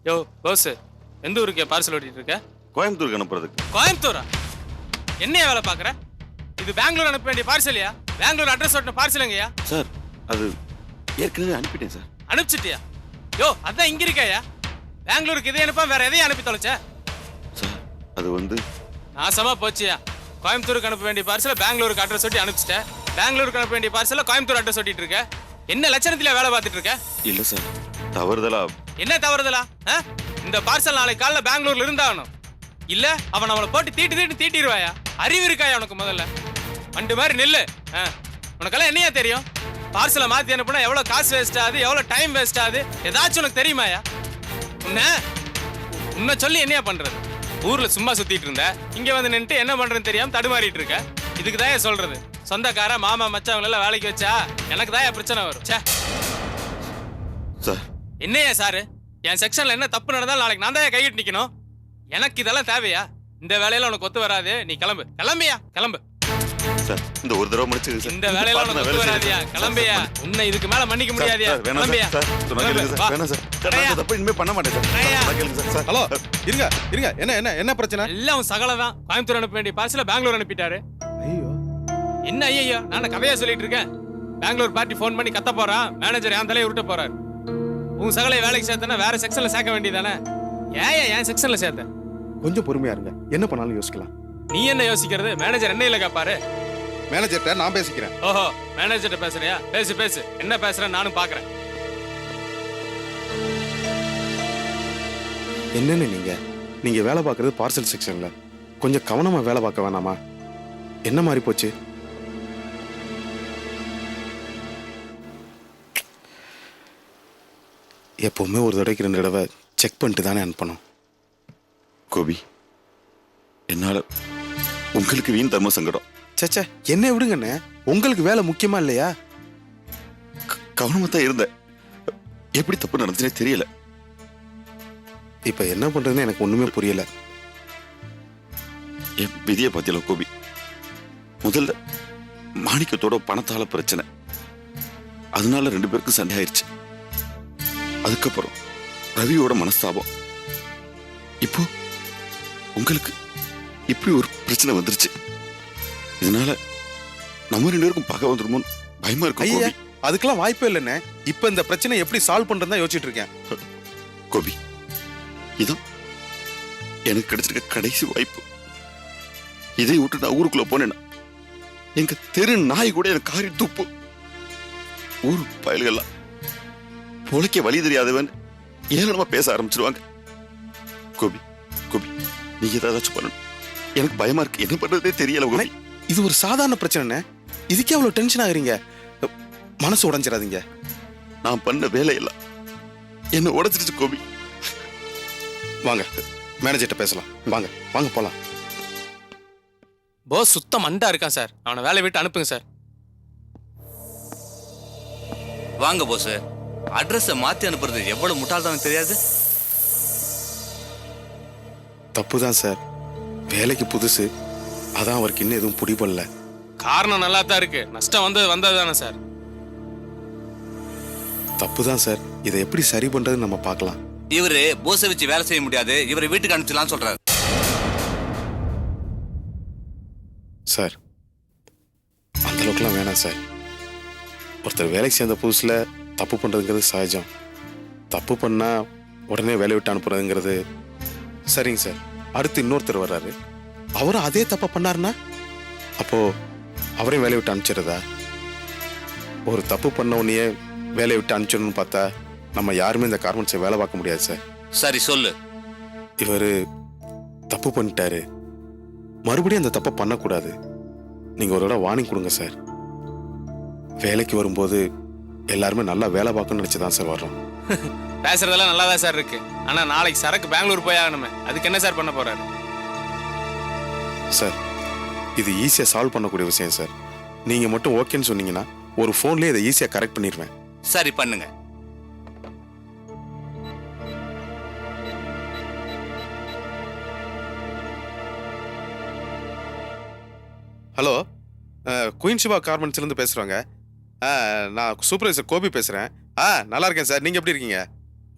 யோ போஸ், எந்த ஊருக்கு பார்சல் ஓட்டிட்டு இருக்க? கோயம்புத்தூருக்கு அனுப்புறதுக்கு. கோயம்புத்தூரா? என்னைய வேலை பாக்குற? இது பெங்களூர் அனுப்ப வேண்டிய பார்சல்யா? பெங்களூர் அட்ரஸ் ஓட்டின பார்சலுங்கய்யா. சார் அது ஏற்கனவே அனுப்பிட்டேன் சார். அனுப்பிச்சிட்டியா? யோ அதான் இங்க இருக்கையா. பெங்களூருக்கு இதை அனுப்ப வேற எதையும் அனுப்பி தொலைச்ச? சார் அது வந்து நாசமா போச்சியா. கோயம்புத்தூருக்கு அனுப்ப வேண்டிய பார்சலை பெங்களூருக்கு அட்ரஸ் ஒட்டி அனுப்பிச்சிட்டேன். பெங்களூருக்கு அனுப்ப வேண்டிய பார்சலை கோயம்புத்தூர் அட்ரஸ் ஒட்டிட்டு இருக்க. என்ன லட்சணத்துல வேலை பார்த்துட்டு இருக்க? இல்ல சார், தவறுதலா. என்ன தவறுதலா? இந்த பார்சல் நாளை காலைல பெங்களூர்ல இருந்தாகணும். இல்ல அவன் அவளை போட்டு தீட்டிடுவாயா? அறிவு இருக்காயா உனக்கு? முதல்ல மண்டு மாதிரி நெல்லு. உனக்கெல்லாம் என்னையா தெரியும்? பார்சலை மாத்தி அனுப்புனா எவ்வளவு காசு வேஸ்ட் ஆகுது, எவ்வளவு டைம் வேஸ்ட் ஆகுது, ஏதாச்சும் உனக்கு தெரியுமாயா? உன்னை சொல்லி என்னையா பண்றது? ஊர்ல சும்மா சுத்திட்டு இருந்த, இங்க வந்து நின்று என்ன பண்றேன்னு தெரியாம தடுமாறிட்டு இருக்க. இதுக்கு தான் சொல்றது, சொந்தக்கார மாமா மச்சவங்க எல்லாம் வேலைக்கு வச்சா எனக்கு தான் பிரச்சனை வரும். சார் என்னையா சாரு? என் செக்ஷன்ல என்ன தப்பு நடந்தாலும் நாளைக்கு நான் தான் கையிட்டு நிக்கணும். எனக்கு இதெல்லாம் தேவையா? இந்த வேலையில உனக்கு ஒத்து வராது. நீ கிளம்பு. கிளம்பியா? கிளம்பு. சார் இந்த ஒரு தடவை மன்னிச்சு சார். இந்த வேலையில உனக்கு ஒத்து வராதியா? கிளம்பியா. உன்னை இதுக்கு மேல மன்னிக்க முடியாதியா? கிளம்பியா. வேணாம் சார். தப்பு இனிமே பண்ண மாட்டேன் சார். ஹலோ, இருங்க. என்ன பிரச்சனை? எல்லாம் சகலதான். கோயம்புத்தூர் அனுப்ப வேண்டிய பார்சல பெங்களூர் அனுப்பிட்டாரு. ஐயோ, என்ன ஐயோ? நான் கதையா சொல்லிட்டு இருக்கேன். பெங்களூர் பார்ட்டி போன் பண்ணி கத்த போறான். மேனேஜர் என் தலையை உருட்ட போறாரு. உன் சகலை வேலைக்கு சேர்த்தனா வேற செக்ஷன்ல சேர்க்க வேண்டியதானே? ஏன் செக்ஷன்ல சேர்த்த? கொஞ்சம் பொறுமையா இருங்க. என்ன பண்ணாலும் யோசிக்கலாம். நீ என்ன யோசிக்கிறது? மேனேஜர் என்ன இல்ல கேப்பாரு. மேனேஜர்ட்ட நான் பேசிக்கிறேன். ஓஹோ, மேனேஜர்ட்ட பேசுறியா? பேசு. என்ன பேசுறேன் நானும் பாக்குறேன். என்னன்னு நீங்க வேலை பார்க்கறது பார்சல் செக்ஷன்ல. கொஞ்சம் கவனமா வேலை பார்க்க வேணாமா? என்ன மாதிரி போச்சு? எப்பவுமே ஒரு தடவைக்கு 2 தடவை செக் பண்ணிட்டு தானே அனுப்பணும். கோபி, என்னால உங்களுக்கு வீண் தர்ம சங்கடம். சச்சா, என்ன விடுங்கண்ணே. உங்களுக்கு வேலை முக்கியமா இல்லையா? கவனமா தான் இருந்தேன். எப்படி தப்பு நடந்துச்சுனே தெரியல. இப்ப என்ன பண்றதுன்னு எனக்கு ஒண்ணுமே புரியல. என் விதியை பத்தியில கோபி, முதல்ல மாணிக்கத்தோட பணத்தால பிரச்சனை, அதனால 2 பேருக்கும் சண்டை ஆயிடுச்சு. அதுக்கப்புறம் ரவியோட மனஸ்தாபம், இப்போ உங்களுக்கு இப்படி ஒரு பிரச்சனை வந்துருச்சு. இதனால நம்ம 2 பேருக்கும் பகை வந்துருமோ பயமா இருக்கு கோபி. அதுக்கெல்லாம் வாய்ப்பே இல்லைண்ணே. இப்ப இந்த பிரச்சனை எப்படி சால்வ் பண்றதா யோசிச்சுட்டு இருக்கேன். கோபி, இதான் எனக்கு கிடைச்சிருக்க கடைசி வாய்ப்பு. இதை விட்டு நான் ஊருக்குள்ள போனேன்னா எங்க தெரு நாய் கூட எனக்கு காரி துப்பு. ஊர் பயல்கள்லாம் பொழைக்க வழி தெரியாதவன் ஏளனமா பேச ஆரம்பிச்சிருவாங்க. கோபி, நீங்க ஏதாச்சும் பண்ணணும். எனக்கு பயமா இருக்கு. என்ன பண்றதே தெரியல கோபி. இது ஒரு சாதாரண பிரச்சனை. இதுக்கே அவ்வளவு டென்ஷன் ஆகுறீங்க. மனசு உடைஞ்சிடாதீங்க. நான் பண்ண வேலையெல்லாம் என்ன உடைச்சிருச்சு கோபி. வாங்க மேனேஜர்ட்ட பேசலாம். வாங்க போலாம். போஸ் சுத்தம் மண்டா இருக்கான் சார். அவனை வேலை விட்டு அனுப்புங்க சார். வாங்க போஸ். அட்ரஸ் மாத்தி அனுப்புறது எவ்வளவு முட்டாள்தான் தெரியாது. தப்புதான் சார். வேலைக்கு புதுசு, அதான் அவருக்கு இன்னும் எதுவும் பிடிபடல. காரணம் நல்லா தான் இருக்கு. நஷ்டம் வந்தது தானே சார். தப்புதான் சார். இதை எப்படி சரி பண்றதுன்னு நம்ம பார்க்கலாம். இவரு போஸை வச்சு வேலை செய்ய முடியாது, இவரை வீட்டுக்கு அனுப்பிச்சலாம்னு சொல்றாரு. சார் அந்த அளவுக்குலாம் வேணாம் சார். ஒருத்தர் வேலைக்கு சேர்ந்த புதுசுல தப்பு பண்றதுங்கிறது சகஜம். தப்பு பண்ணா உடனே வேலையை விட்டு அனுப்புறதுங்கிறது சரிங்க சார். அடுத்து இன்னொருத்தர் வர்றாரு, அவரும் அதே தப்ப பண்ணாருன்னா அப்போ அவரையும் வேலையை விட்டு அனுப்பிச்சிடுறதா? ஒரு தப்பு பண்ண உடனே வேலையை விட்டு அனுப்பிச்சிடணும்னு பார்த்தா நம்ம யாருமே இந்த கார்மெண்ட்ஸை வேலை பார்க்க முடியாது சார். சரி சொல்லு. இவரு தப்பு பண்ணிட்டாரு, மறுபடியும் அந்த தப்பை பண்ணக்கூடாது. நீங்க ஒரு தடவை வார்னிங் கொடுங்க சார். வேலைக்கு வரும்போது எல்லாருமே நல்லா வேலை பார்க்கணும்னு நினைச்சுதான் சார் வர்றோம். பேசுறதெல்லாம் நல்லா தான் சார் இருக்கு. ஆனா நாளைக்கு சரக்கு பெங்களூர் போய் ஆகணுமே, அதுக்கு என்ன சார் பண்ண போறாரு? சார் இது ஈஸியா சால்வ் பண்ணக்கூடிய விஷயம் சார். நீங்க மட்டும் ஓகேன்னு சொன்னீங்கன்னா ஒரு போன்லயே இதை ஈஸியா கரெக்ட் பண்ணிடுவேன். சரி பண்ணுங்க. ஹலோ, குயின் சிவா கார்மெண்ட்ஸ்லேருந்து பேசுகிறாங்க. நான் சூப்பர்வைசர் கோபி பேசுகிறேன். நல்லா இருக்கேன் சார். நீங்கள் எப்படி இருக்கீங்க?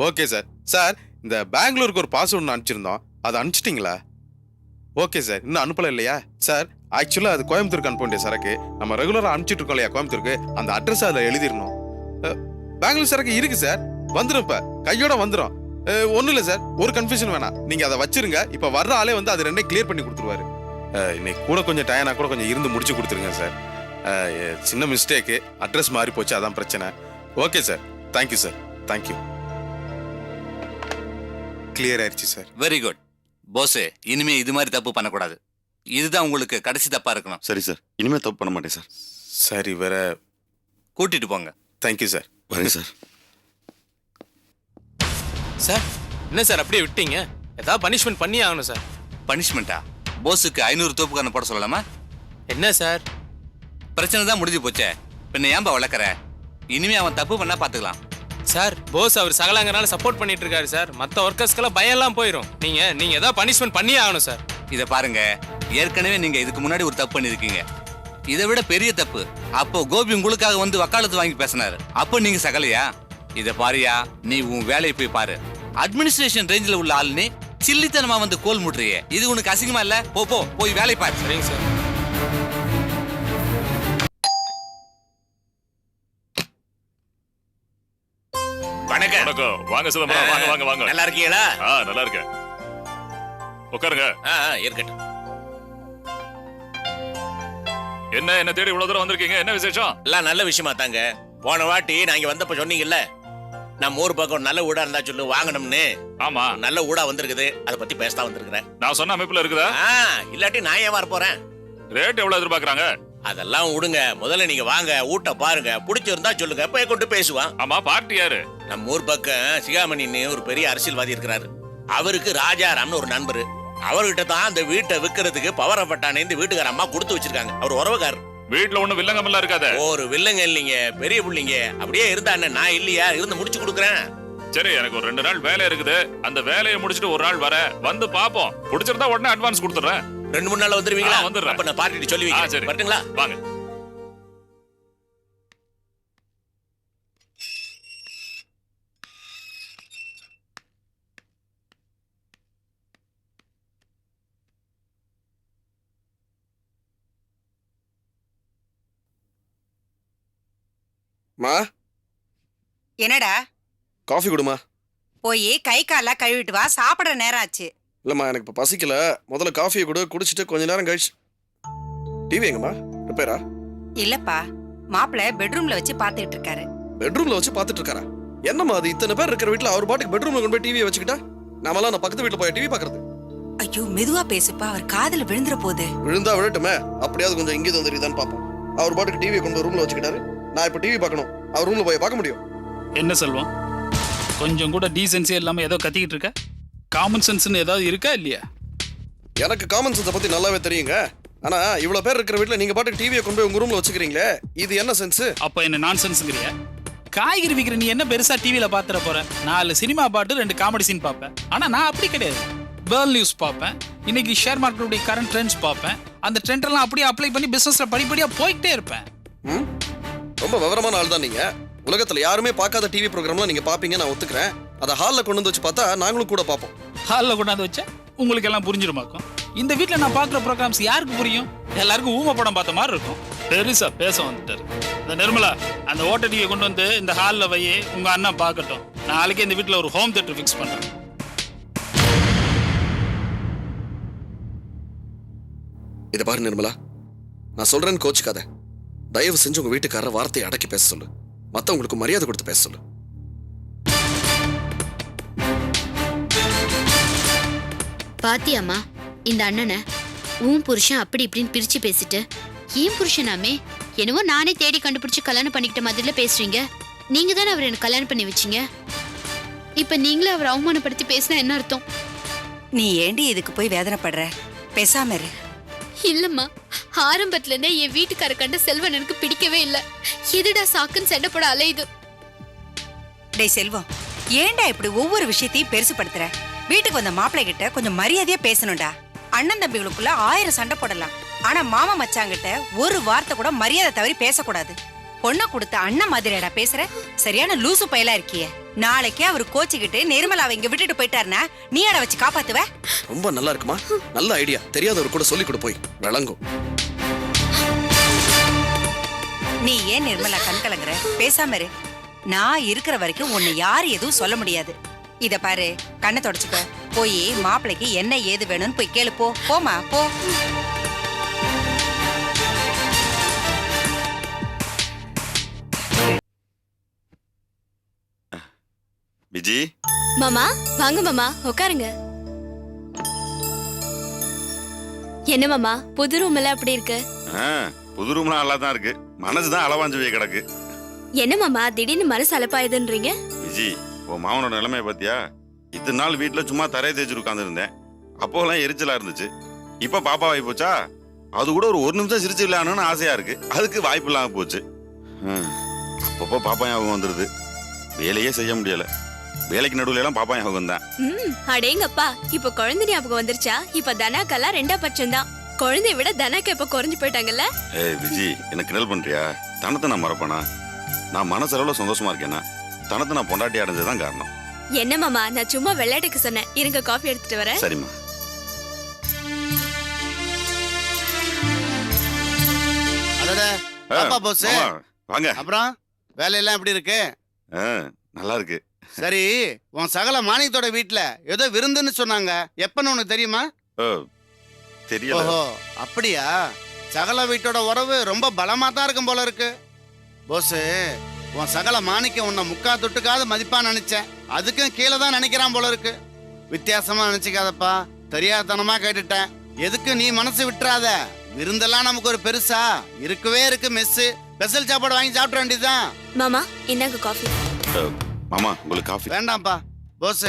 Okay sir. சார் இந்த பெங்களூருக்கு ஒரு பாஸ் ஒன்று அனுப்பிச்சிருந்தோம், அதை அனுப்பிச்சிட்டிங்களா? ஓகே சார், இன்னும் அனுப்பல இல்லையா சார்? ஆக்சுவலாக அது கோயம்புத்தூருக்கு அனுப்ப வேண்டிய சரக்கு, நம்ம ரெகுலராக அனுப்பிச்சிட்டு இருக்கோம் இல்லையா கோயம்புத்தூருக்கு, அந்த அட்ரஸ் அதில் எழுதிடணும். பெங்களூர் சரக்கு இருக்கு சார், வந்துடும், இப்போ கையோட வந்துடும். ஒன்றும் இல்லை சார், ஒரு கன்ஃபியூஷன் வேணாம், நீங்கள் அதை வச்சிருங்க. இப்போ வர்ற ஆளே வந்து அது ரெண்டே கிளியர் பண்ணி கொடுத்துருவாரு. இன்னைக்கு கூட கொஞ்சம் டயனா கூட கொஞ்சம் இருந்து முடிச்சு கொடுத்துருங்க சார். சின்ன மிஸ்டேக்கு, அட்ரஸ் மாறி போச்சு, அதான் பிரச்சனை. Okay sir, thank you sir, thank you. Clear ஆயிடுச்சு சார். Very good boss. இனிமே இது மாதிரி தப்பு பண்ணக்கூடாது. இதுதான் உங்களுக்கு கடைசி தப்பா இருக்கணும். சரி சார், இனிமே தப்பு பண்ண மாட்டேன் சார். சரி, வேற கூட்டிட்டு போங்க. Thank you sir. வரேன் சார். சார் என்ன சார் அப்படியே விட்டீங்க? ஏதாவது பனிஷ்மெண்ட் பண்ணி ஆகணும் சார். பனிஷ்மெண்டா? போஸுக்கு 500 தோப்புக்கான போட சொல்லலாமா? என்ன சார்? பிரச்சனை தான் முடிஞ்சு போச்சே, பின்ன ஏன்பா வளர்க்குற? இனிமே அவன் தப்பு பண்ணா பாத்துக்கலாம். சார் போஸ் அவர் சகலாங்கனால சப்போர்ட் பண்ணிட்டு இருக்காரு சார். மற்ற ஒர்க்கர்ஸ்க்கெல்லாம் பயம் எல்லாம் போயிடும். நீங்க ஏதாவது பனிஷ்மெண்ட் பண்ணி ஆகணும் சார். இதை பாருங்க, ஏற்கனவே நீங்க இதுக்கு முன்னாடி ஒரு தப்பு பண்ணிருக்கீங்க, இதை விட பெரிய தப்பு. அப்போ கோபி உங்களுக்காக வந்து வக்காலத்து வாங்கி பேசினாரு, அப்போ நீங்க சகலையா? இதை பாரியா, நீ உன் வேலையை போய் பாரு. அட்மினிஸ்ட்ரேஷன் ரேஞ்சில் உள்ள ஆள் நீ சில்லித்தனமா வந்து கோல் முட்றியே, இது உனக்கு அசிங்கமா இல்ல? போய் வேலை பாரு. சரிங்க சார். வணக்கம். வணக்கம். வாங்க சிதம்பரம், வாங்க வாங்க வாங்க. நல்லா இருக்கீங்களா? நல்லா இருக்கேன். உட்காருங்க. இருக்கட்டும். என்ன தேடி இவ்வளவு தூரம் வந்திருக்கீங்க? என்ன விசேஷம்? எல்லாம் நல்ல விஷயமா தாங்க. போன வாட்டி நாங்க வந்தப்ப சொன்னீங்கல்ல, நம்ம ஊர் பக்கம் நல்ல ஊடா இருந்தா சொல்லு வாங்கணும்னு. ஆமா, நல்ல ஊடா வந்திருக்குது, அதை பத்தி பேசதான் வந்திருக்கிறேன். நான் சொன்ன அமைப்புல இருக்குதா? இல்லாட்டி நான் ஏன் வர போறேன்? ரேட் எவ்வளவு எதிர்பார்க்கறாங்க? அதெல்லாம் விடுங்க, முதல்ல நீங்க வாங்க, ஊட்ட பாருங்க, பிடிச்சிருந்தா சொல்லுங்க, போய் கொண்டு பேசுவான். ஆமா, பார்ட்டி யாரு? நம்ம ஊர் பக்கம் சிகாமணின்னு ஒரு பெரிய அரசியல்வாதி இருக்கிறாரு. அவருக்கு ராஜாராம்னு ஒரு நண்பரு. அவர்கிட்ட தான் அந்த வீட்டை விற்கிறதுக்கு பவரப்பட்டானே இந்த வீட்டுக்கார அம்மா கொடுத்து வச்சிருக்காங்க. அவர் உறவுக்காரர். வீட்டுல ஒண்ணு வில்லங்கமெல்லாம் இருக்காத? ஒரு வில்லங்க இல்லைங்க, பெரிய பிள்ளைங்க. அப்படியே இருந்தா என்ன, நான் இல்லையா? இருந்து முடிச்சு கொடுக்குறேன். சரி, எனக்கு ஒரு 2 நாள் வேலை இருக்குது. அந்த வேலையை முடிச்சிட்டு ஒரு நாள் வர வந்து பாப்போம். பிடிச்சிருந்தா உடனே அட்வான்ஸ் கொடுத்துறேன். 2-3 நாள் வந்துருவீங்களா? வந்துடுறேன். அப்ப நான் பார்ட்டிட்டு சொல்லி வைக்கிறேன். வரட்டுங்களா? வாங்க. மா, என்னடா? காஃபி கொடுமா. போய் கை காலெல்லாம் கழுவிட்டு வா, சாப்பிடுற நேரம் ஆச்சு. இல்லம்மா, எனக்கு இப்போ பசிக்கல. முதல்ல காஃபியை கொடு, குடிச்சிட்டு கொஞ்ச நேரம் கழிச்சு. டிவி எங்கம்மா? ரிப்பேரா? இல்லப்பா, மாப்பிள்ள பெட்ரூம்ல வச்சு பாத்துக்கிட்டு இருக்காரு. பெட்ரூம்ல வச்சு பார்த்துட்டு இருக்காரா? என்னம்மா அது, இத்தனை பேர் இருக்கிற வீட்டுல அவர் பாட்டுக்கு பெட்ரூம்ல கொண்டு போய் டிவியை வச்சுக்கிட்டா நாமெல்லாம் நான் பக்கத்து வீட்டுல போய் டிவி பாக்குறது? ஐயோ, மெதுவா பேசுப்பா, அவர் காதுல விழுந்துற போகுது. விழுந்தா விழட்டுமே, அப்படியாவது கொஞ்சம் இங்கே வந்துருக்குதான்னு பார்ப்போம். அவர் பாட்டுக்கு டிவியை கொண்டு ரூம்ல வச்சுக்கிட்டாரு. நான் இப்போ டிவி பார்க்கணும், அவர் ரூம்ல போய் பார்க்க முடியும்? என்ன செல்வம், கொஞ்சம் கூட டீசென்சி இல்லாம ஏதோ கத்திக்கிட்டு இருக்க? காமன் சென்ஸ்னு ஏதாவது இருக்கா இல்லையா? எனக்கு காமன் சென்ஸை பத்தி நல்லாவே தெரியுங்க. ஆனா இவ்வளவு பேர் இருக்கிற வீட்டுல நீங்க பாட்டுக்கு டிவியை கொண்டு போய் உங்க ரூம்ல வச்சுக்கிறீங்களே, இது என்ன சென்ஸ்? அப்ப என்ன நான் சென்ஸ்ங்கிறியா? காய்கறி விற்கிற நீ என்ன பெருசா டிவியில பாத்துற போற? 4 சினிமா பாட்டு 2 காமெடி சீன் பார்ப்பேன். ஆனா நான் அப்படி கிடையாது. வேர்ல்ட் நியூஸ் பார்ப்பேன், இன்னைக்கு ஷேர் மார்க்கெட்டுடைய கரண்ட் ட்ரெண்ட்ஸ் பார்ப்பேன். அந்த ட்ரெண்ட் எல்லாம் அப்படியே அப்ளை பண்ணி பிசினஸ்ல படிப்படியா போயிட்டே இருப்பேன். ரொம்ப விவரமான ஆள் தான் நீங்க. உலகத்துல யாருமே பார்க்காத டிவி ப்ரோக்ராம்லாம் நீங்க பாப்பீங்க, நான் ஒத்துக்கிறேன். அதை ஹாலில் கொண்டு வந்து வச்சு பார்த்தா நாங்களும் கூட பார்ப்போம். ஹாலில் கொண்டாந்து வச்சா உங்களுக்கு எல்லாம் புரிஞ்சிருமாக்கும். இந்த வீட்டில் நான் பார்க்குற ப்ரோக்ராம்ஸ் யாருக்கு புரியும்? எல்லாருக்கும் ஊம படம் பார்த்த மாதிரி இருக்கும். பெருசா பேச வந்துட்டாரு இந்த நிர்மலா. அந்த ஓட்ட டிவியை கொண்டு வந்து இந்த ஹாலில் வை, உங்க அண்ணன் பார்க்கட்டும். நாளைக்கே இந்த வீட்டில் ஒரு ஹோம் தியேட்டர் ஃபிக்ஸ் பண்றேன். இதை பாரு நிர்மலா, நான் சொல்றேன்னு கோச்சுக்காத. தயவு செஞ்சு உங்க வீட்டுக்காரர் வார்த்தையை அடக்கி பேச சொல்லு, மத்தவங்களுக்கு மரியாதை கொடுத்து பேச சொல்லு. பாத்தியாமா, இந்த அண்ணனை உன் புருஷன் அப்படி இப்படின்னு பிரிச்சு பேசிட்டு ஏன் புருஷனாமே என்னவோ நானே தேடி கண்டுபிடிச்சு கல்யாணம் பண்ணிக்கிட்ட மாதிரில பேசுறீங்க. நீங்க தானே அவர் எனக்கு கல்யாணம் பண்ணி வச்சீங்க. இப்ப நீங்களே அவர் அவமானப்படுத்தி பேசினா என்ன அர்த்தம்? நீ ஏண்டி இதுக்கு போய் வேதனைப்படுற? பேசாம இரு. இல்லம்மா, ஆரம்பத்துல இருந்தே என் வீட்டுக்கார கண்ட செல்வன் எனக்கு பிடிக்கவே இல்ல. எதுடா சாக்குன்னு சண்டை போட அலையுது. டேய் செல்வம், ஏன்டா இப்படி ஒவ்வொரு விஷயத்தையும் பெருசுப்படுத்துற? வீட்டுக்கு வந்த மாப்பிள்ளை கிட்ட கொஞ்சம் மரியாதையா பேசணும்டா. அண்ணன் தம்பிகளுக்குள்ள 1000 சண்டை போடலாம், ஆனா மாமா மச்சாங்கிட்ட ஒரு வார்த்தை கூட மரியாதை தவறி பேசக்கூடாது. பொண்ணை கொடுத்த அண்ணன் மாதிரிடா பேசுற? சரியான லூசு பயலா இருக்கியே. நாளைக்கே அவர் கோச்சிக்கிட்டு நிர்மலாவை இங்க விட்டுட்டு போயிட்டாருன்னா நீ அட வச்சு காப்பாத்துவ? ரொம்ப நல்லா இருக்குமா, நல்ல ஐடியா. தெரியாதவர் கூட சொல்லி கொடு, போய் விளங்கும். நீ ஏன் நிர்மலா கண் கலங்குற? பேசாம இரு. நான் இருக்கிற வரைக்கும் உன்னை யாரும் எதுவும் சொல்ல முடியாது. இத பாரு, கண்ணை தொடச்சுக்க. போய் மாப்பிள்ளைக்கு என்ன ஏது வேணும்னு போய் கேளு. போமா போ. விஜி, மாமா வாங்க மாமா, உட்காருங்க. என்ன மாமா, புது ரூம் எல்லாம் எப்படி இருக்கு? புது ரூம்லாம் நல்லா தான் இருக்கு. மனசுதான் அளவாஞ்சு போய் கிடக்கு. என்ன மாமா திடீர்னு மனசு அலப்பாயுதுன்றீங்க? விஜி, உன் மாவனோட நிலைமைய பாத்தியா? இத்தனை நாள் வீட்டுல சும்மா தரையை தேய்ச்சி உட்கார்ந்து இருந்தேன். அப்போலாம் எரிச்சலா இருந்துச்சு. இப்ப பாப்பா வாய் போச்சா, அது கூட ஒரு நிமிஷம் சிரிச்சு விளையாடணும்னு ஆசையா இருக்கு. அதுக்கு வாய்ப்பு இல்லாம போச்சு. அப்பப்போ பாப்பா ஞாபகம் வந்துருது. வேலையே செய்ய முடியல. வேலைக்கு நடுவுல எல்லாம் பாப்பா ஞாபகம் தான். அடேங்கப்பா, இப்ப குழந்தை ஞாபகம் வந்துருச்சா? இப்ப தனாக்கெல்லாம் 2 பட்சம் தான். குழந்தைய விட தனாக்க இப்ப குறைஞ்சு போயிட்டாங்கல்ல? ஏய் விஜி, எனக்கு கிண்டல் பண்றியா? தனத்தை நான் மறப்பேனா? நான் மனசளவுல சந்தோஷமா இருக்கேன்னா தனத்தை நான் பொண்டாட்டி அடைஞ்சதுதான் காரணம். என்ன மாமா, நான் சும்மா விளையாட்டுக்கு சொன்னேன். இருங்க, காஃபி எடுத்துட்டு வரேன். சரிம்மா. வாங்க. அப்புறம் வேலையெல்லாம் எப்படி இருக்கு? நல்லா இருக்கு. சரி, உன் சகல மாணிக்கத்தோட வீட்டுல ஏதோ விருந்துன்னு சொன்னாங்க. எப்பன்னு உனக்கு தெரியுமா? தெரியல. ஓஹோ, அப்படியா? சகல வீட்டோட உறவு ரொம்ப பலமா தான் இருக்கும் போல இருக்கு. போஸ், உன் சகல மாணிக்கம் உன்னை முக்கா தொட்டுக்காத மதிப்பா நினைச்சேன். அதுக்கும் கீழே தான் நினைக்கிறான் போல இருக்கு. வித்தியாசமா நினைச்சுக்காதப்பா, தெரியாதனமா கேட்டுட்டேன். எதுக்கு நீ மனசு விட்டுறாத. விருந்தெல்லாம் நமக்கு ஒரு பெருசா இருக்கவே இருக்கு. மெஸ் ஸ்பெஷல் சாப்பாடு வாங்கி சாப்பிட வேண்டியதுதான். மாமா இந்தாங்க காஃபி. மாமா உங்களுக்கு காஃபி வேண்டாம்ப்பா. போஸ்,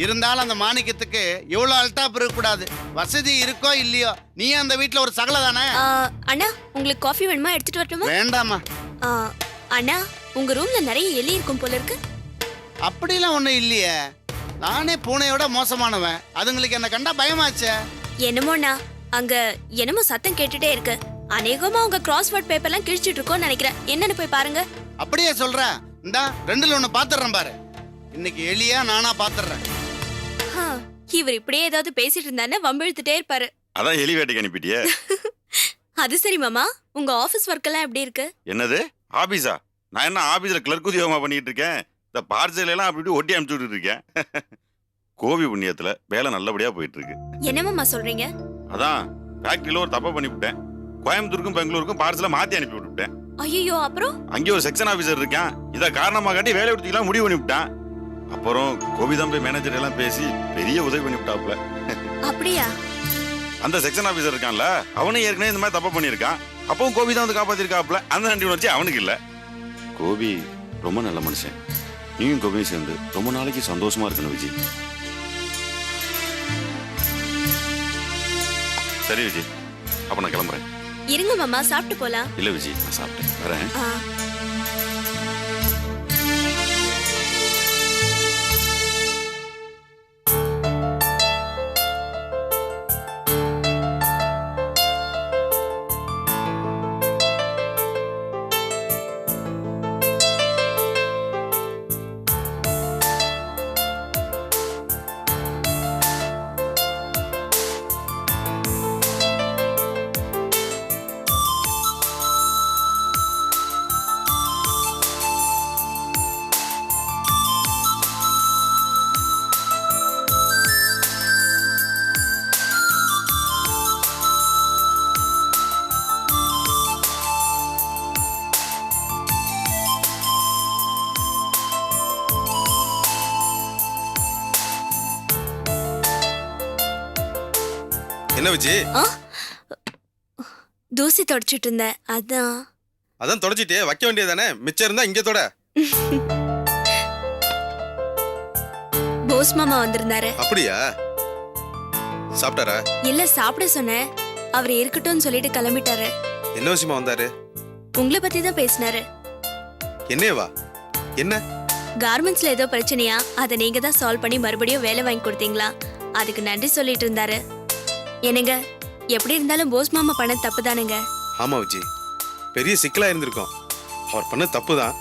இருந்தாலும் அந்த மாணிக்கத்துக்கு இவ்வளவு அல்டாப் இருக்க கூடாது. வசதி இருக்கோ இல்லையோ, நீ அந்த வீட்டுல ஒரு சகல தானே. அண்ணா, உங்களுக்கு காஃபி வேணுமா? எடுத்துட்டு வரட்டுமா? வேண்டாமா. அண்ணா, உங்க ரூம்ல நிறைய எலி இருக்கும் போல இருக்கு. அப்படிலாம் ஒண்ணும் இல்லையே. நானே பூனையோட மோசமானவன். அதுங்களுக்கு என்ன கண்டா பயமாச்சே. என்னமோண்ணா, அங்க என்னமோ சத்தம் கேட்டுட்டே இருக்கு. அநேகமா உங்க கிராஸ்வேர்ட் பேப்பர்லாம் கிழிச்சிட்டு இருக்கோம்னு நினைக்கிறேன். என்னன்னு போய் பாருங்க. அப்படியே சொல்றேன். இந்தா 2ல 1 பாத்துறேன் பாரு. இன்னைக்கு எலியா நானா பாத்துறேன். இவர் இப்படியே ஏதாவது பேசிட்டு இருந்தானே வம்பிழுத்துட்டே இருப்பாரு. அதான் எலி வேட்டைக்கு அனுப்பிட்டியே. அது சரி மாமா, உங்க ஆபீஸ் ஒர்க் எல்லாம் எப்படி இருக்கு? என்னது ஆபீஸா? நான் என்ன ஆபீஸ்ல கிளர்க் உத்தியோகமா பண்ணிட்டு இருக்கேன். இந்த பார்சல் எல்லாம் அப்படி ஒட்டி அனுப்பிச்சுட்டு இருக்கேன். கோவி புண்ணியத்துல வேலை நல்லபடியா போயிட்டு இருக்கு. என்ன மாமா சொல்றீங்க? அதான் ஃபேக்டரியில ஒரு தப்பை பண்ணிவிட்டேன். கோயம்புத்தூருக்கும் பெங்களூருக்கும் பார்சலை மாத்தி அனுப்பி விட்டுட்டேன். ஐயோ, அப்புறம்? அங்கே ஒரு செக்ஷன் ஆபீசர் இருக்கான். இதை காரணமா காட்டி வேலை எடுத்துக்கலாம் முடிவு பண்ணிவிட்டான். அப்புறம் கோவிதான் போய் மேனேஜர் எல்லாம் பேசி பெரிய உதவி பண்ணிவிட்டாப்ல. அப்படியா? அந்த செக்ஷன் ஆபீசர் இருக்கான்ல, அவனும் ஏற்கனவே இந்த மாதிரி தப்பா பண்ணியிருக்கான். அப்பவும் கோபி தான் வந்து காப்பாத்திருக்காப்ல. அந்த நன்றி உணர்ச்சி அவனுக்கு இல்ல. கோபி ரொம்ப நல்ல மனுஷன். நீயும் கோபியும் சேர்ந்து ரொம்ப நாளைக்கு சந்தோஷமா இருக்கணும் விஜய். சரி விஜய், அப்ப நான் கிளம்புறேன். இருங்க மாமா, சாப்பிட்டு போலாம். இல்ல விஜய், நான் சாப்பிட்டேன், வரேன். என்ன விஜய்? தூசி தொடச்சிட்டு இருந்தேன், அதான் தொடச்சிட்டே வைக்க வேண்டியதானே. மிச்சம் இருந்தா இங்க தொட. போஸ் மாமா வந்திருந்தாரு. அப்படியா? சாப்பிட்டாரா? இல்ல, சாப்பிட சொன்னேன். அவர் இருக்கட்டும்னு சொல்லிட்டு கிளம்பிட்டாரு. என்ன விஷயமா வந்தாரு? உங்களை பத்தி தான் பேசினாரு. என்னேவா? என்ன? கார்மெண்ட்ஸ்ல ஏதோ பிரச்சனையா, அதை நீங்க தான் சால்வ் பண்ணி மறுபடியும் வேலை வாங்கி கொடுத்தீங்களா? அதுக்கு நன்றி சொல்லிட்டு இருந்தாரு. என்னங்க, எப்படி இருந்தாலும் போஸ் மாமா பண்ண தப்பு தானுங்க. ஆமா விஜய், பெரிய சிக்கலா இருந்திருக்கும். அவர் பண்ண தப்பு தான்.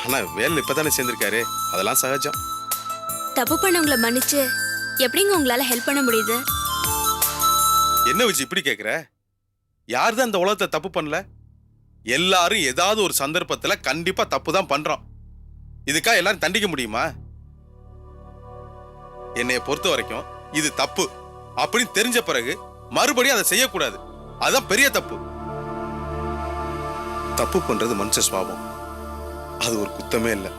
ஆனா வேலை இப்பதானே சேர்ந்திருக்காரு, அதெல்லாம் சகஜம். தப்பு பண்ணவங்கள மன்னிச்சு எப்படிங்க உங்களால ஹெல்ப் பண்ண முடியுது? என்ன வச்சு இப்படி கேக்குற? யாருதான் இந்த உலகத்தை தப்பு பண்ணல? எல்லாரும் ஏதாவது ஒரு சந்தர்ப்பத்துல கண்டிப்பா தப்பு தான் பண்றோம். இதுக்கா எல்லாரும் தண்டிக்க முடியுமா? என்னைய பொறுத்த வரைக்கும் இது தப்பு அப்படின்னு தெரிஞ்ச பிறகு மறுபடியும் அதை செய்யக்கூடாது. அதுதான் பெரிய தப்பு. தப்பு பண்றது மனுஷ சுவாபம், அது ஒரு குத்தமே இல்லை.